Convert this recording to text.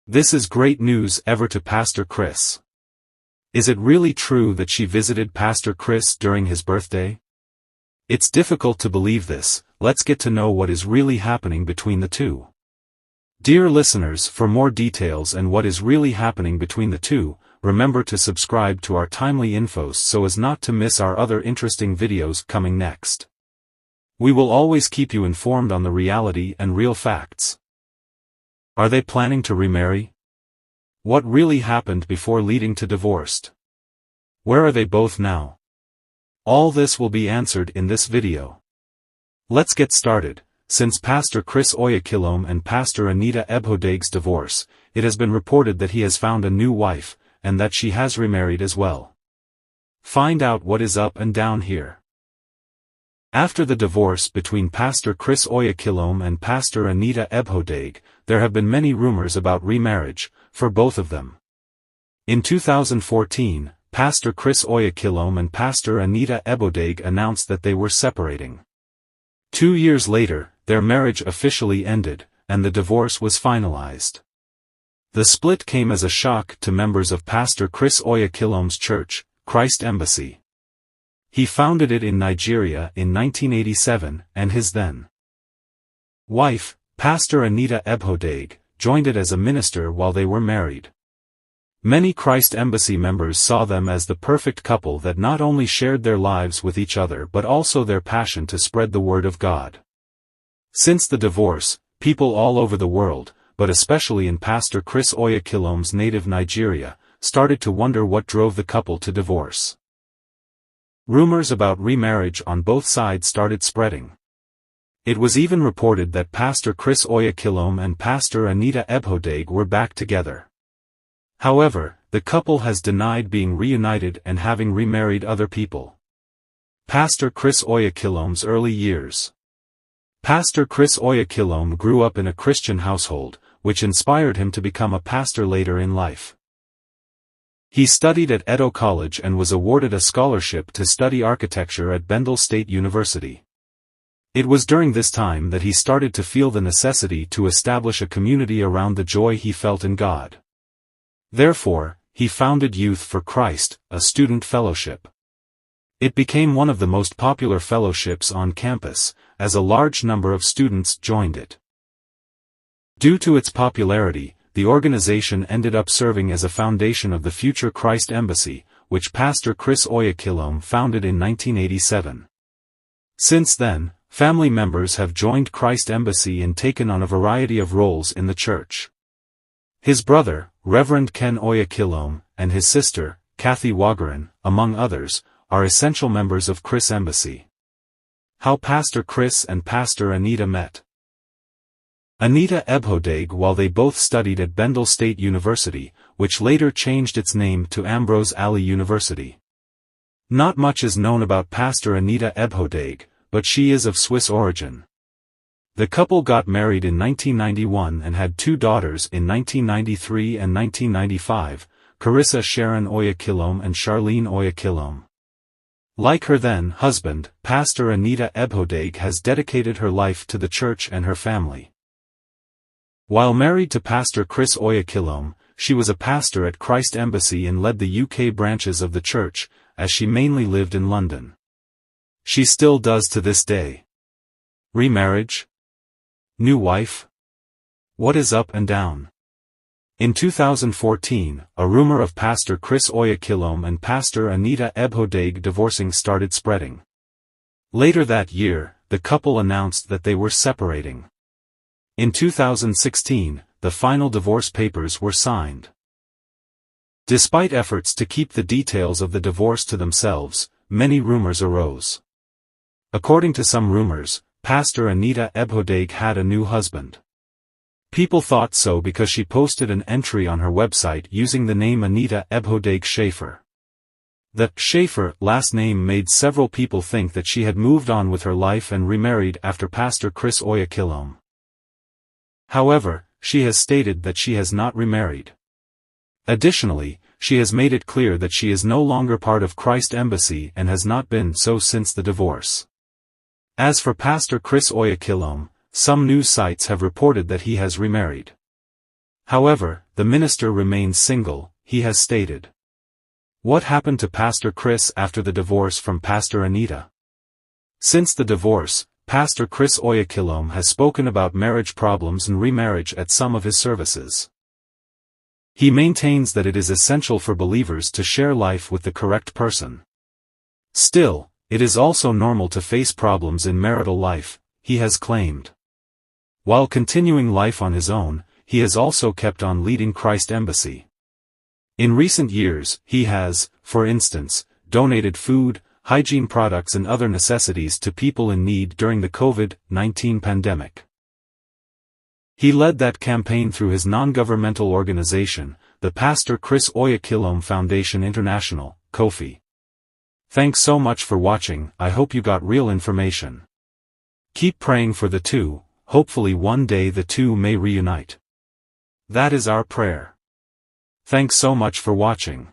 This is great news ever to Pastor Chris. Is it really true that she visited Pastor Chris during his birthday? It's difficult to believe this. Let's get to know what is really happening between the two. Dear listeners, for more details and what is really happening between the two, remember to subscribe to our timely infos so as not to miss our other interesting videos coming next. We will always keep you informed on the reality and real facts. Are they planning to remarry? What really happened before leading to divorce? Where are they both now? All this will be answered in this video. Let's get started. Since Pastor Chris Oyakhilome and Pastor Anita Ebhodaghe's divorce, it has been reported that he has found a new wife, and that she has remarried as well. Find out what is up and down here. After the divorce between Pastor Chris Oyakhilome and Pastor Anita Ebhodaghe, there have been many rumors about remarriage, for both of them. In 2014, Pastor Chris Oyakhilome and Pastor Anita Ebhodaghe announced that they were separating. 2 years later, their marriage officially ended, and the divorce was finalized. The split came as a shock to members of Pastor Chris Oyakhilome's church, Christ Embassy. He founded it in Nigeria in 1987, and his then wife, Pastor Anita Ebhodaghe, joined it as a minister while they were married. Many Christ Embassy members saw them as the perfect couple that not only shared their lives with each other but also their passion to spread the word of God. Since the divorce, people all over the world, but especially in Pastor Chris Oyakhilome's native Nigeria, started to wonder what drove the couple to divorce. Rumors about remarriage on both sides started spreading. It was even reported that Pastor Chris Oyakhilome and Pastor Anita Ebhodaghe were back together. However, the couple has denied being reunited and having remarried other people. Pastor Chris Oyakhilome's early years. Pastor Chris Oyakhilome grew up in a Christian household, which inspired him to become a pastor later in life. He studied at Edo College and was awarded a scholarship to study architecture at Bendel State University. It was during this time that he started to feel the necessity to establish a community around the joy he felt in God. Therefore, he founded Youth for Christ, a student fellowship. It became one of the most popular fellowships on campus, as a large number of students joined it. Due to its popularity, the organization ended up serving as a foundation of the future Christ Embassy, which Pastor Chris Oyakhilome founded in 1987. Since then, family members have joined Christ Embassy and taken on a variety of roles in the church. His brother, Reverend Ken Oyakhilome, and his sister, Kathy Wagarin, among others, are essential members of Chris Embassy. How Pastor Chris and Pastor Anita met. Anita Ebhodaghe, while they both studied at Bendel State University, which later changed its name to Ambrose Ali University. Not much is known about Pastor Anita Ebhodaghe, but she is of Swiss origin. The couple got married in 1991 and had 2 daughters in 1993 and 1995, Carissa Sharon Oyakhilome and Charlene Oyakhilome. Like her then husband, Pastor Anita Ebhodaghe has dedicated her life to the church and her family. While married to Pastor Chris Oyakhilome, she was a pastor at Christ Embassy and led the UK branches of the church, as she mainly lived in London. She still does to this day. Remarriage? New wife? What is up and down? In 2014, a rumor of Pastor Chris Oyakhilome and Pastor Anita Ebhodaghe divorcing started spreading. Later that year, the couple announced that they were separating. In 2016, the final divorce papers were signed. Despite efforts to keep the details of the divorce to themselves, many rumors arose. According to some rumors, Pastor Anita Ebhodaghe had a new husband. People thought so because she posted an entry on her website using the name Anita Ebhodaghe Schaefer. The Schaefer last name made several people think that she had moved on with her life and remarried after Pastor Chris Oyakhilome. However, she has stated that she has not remarried. Additionally, she has made it clear that she is no longer part of Christ Embassy and has not been so since the divorce. As for Pastor Chris Oyakhilome, some news sites have reported that he has remarried. However, the minister remains single, he has stated. What happened to Pastor Chris after the divorce from Pastor Anita? Since the divorce, Pastor Chris Oyakhilome has spoken about marriage problems and remarriage at some of his services. He maintains that it is essential for believers to share life with the correct person. Still, it is also normal to face problems in marital life, he has claimed. While continuing life on his own, he has also kept on leading Christ Embassy. In recent years, he has, for instance, donated food, hygiene products and other necessities to people in need during the COVID-19 pandemic. He led that campaign through his non-governmental organization, the Pastor Chris Oyakhilome Foundation International, Kofi. Thanks so much for watching, I hope you got real information. Keep praying for the two, hopefully one day the two may reunite. That is our prayer. Thanks so much for watching.